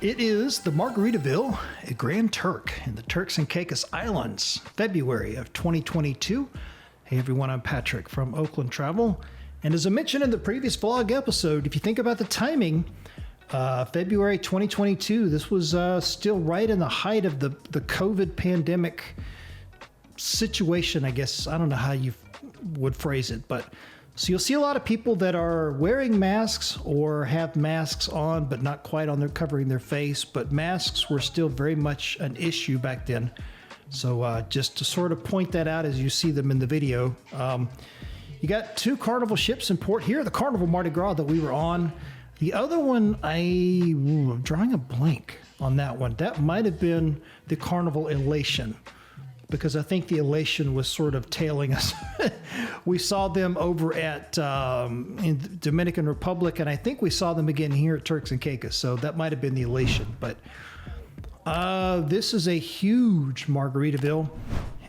It is the Margaritaville at Grand Turk in the Turks and Caicos Islands, February of 2022. Hey everyone, I'm Patrick from Oakland Travel. And as I mentioned in the previous vlog episode, if you think about the timing, February 2022, this was still right in the height of the COVID pandemic situation, I guess. I don't know how you would phrase it, but so you'll see a lot of people that are wearing masks or have masks on, but not quite on their covering their face. But masks were still very much an issue back then. So just to sort of point that out as you see them in the video. You got two Carnival ships in port here, the Carnival Mardi Gras that we were on. The other one, I'm drawing a blank on that one. That might have been the Carnival Elation, because I think the Elation was sort of tailing us. We saw them over at in the Dominican Republic, and I think we saw them again here at Turks and Caicos. So that might have been the Elation. But this is a huge Margaritaville,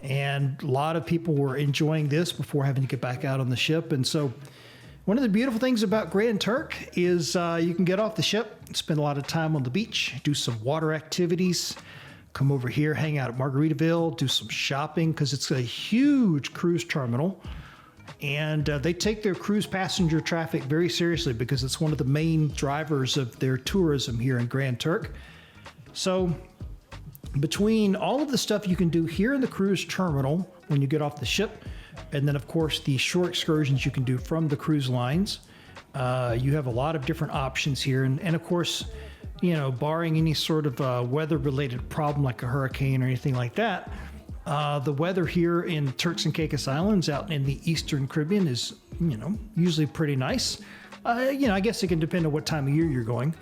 and a lot of people were enjoying this before having to get back out on the ship. And so one of the beautiful things about Grand Turk is you can get off the ship, spend a lot of time on the beach, do some water activities, come over here, hang out at Margaritaville, do some shopping, because it's a huge cruise terminal. And they take their cruise passenger traffic very seriously because it's one of the main drivers of their tourism here in Grand Turk. So between all of the stuff you can do here in the cruise terminal when you get off the ship, and then of course the short excursions you can do from the cruise lines, you have a lot of different options here. And of course, you know, barring any sort of weather-related problem like a hurricane or anything like that, the weather here in Turks and Caicos Islands out in the Eastern Caribbean is, you know, usually pretty nice. You know, I guess it can depend on what time of year you're going.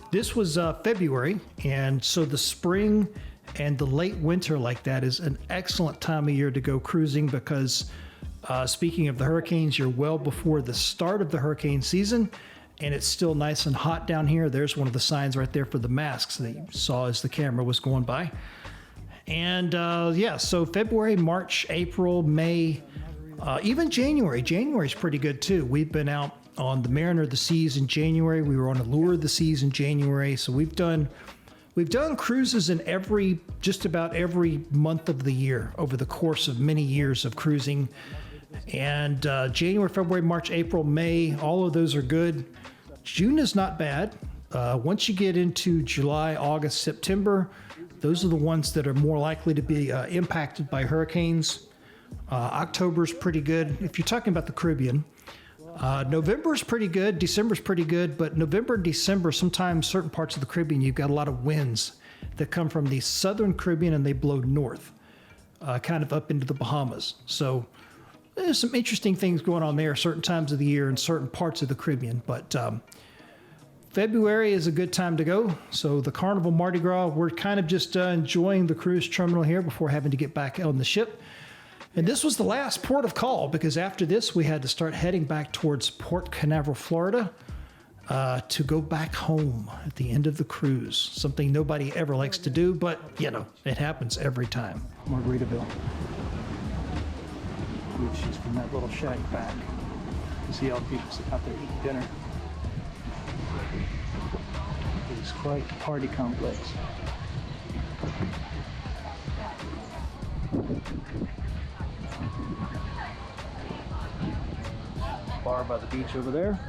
This was February, and so the spring and the late winter like that is an excellent time of year to go cruising because speaking of the hurricanes, you're well before the start of the hurricane season. And it's still nice and hot down here. There's one of the signs right there for the masks that you saw as the camera was going by. And yeah, so February, March, April, May, even January. January's pretty good too. We've been out on the Mariner of the Seas in January. We were on Allure of the Seas in January. So we've done cruises in just about every month of the year over the course of many years of cruising. And January, February, March, April, May, all of those are good. June is not bad. Once you get into July, August, September, those are the ones that are more likely to be impacted by hurricanes. October is pretty good. If you're talking about the Caribbean, November is pretty good. December is pretty good. But November and December, sometimes certain parts of the Caribbean, you've got a lot of winds that come from the southern Caribbean and they blow north, kind of up into the Bahamas. So there's some interesting things going on there certain times of the year in certain parts of the Caribbean. But February is a good time to go. So the Carnival Mardi Gras, we're kind of just enjoying the cruise terminal here before having to get back on the ship. And this was the last port of call because after this we had to start heading back towards Port Canaveral, Florida to go back home at the end of the cruise. Something nobody ever likes to do, but you know, it happens every time. Margaritaville. She's from that little shack back. You see all the people sitting out there eating dinner. It's quite the party complex. Bar by the beach over there.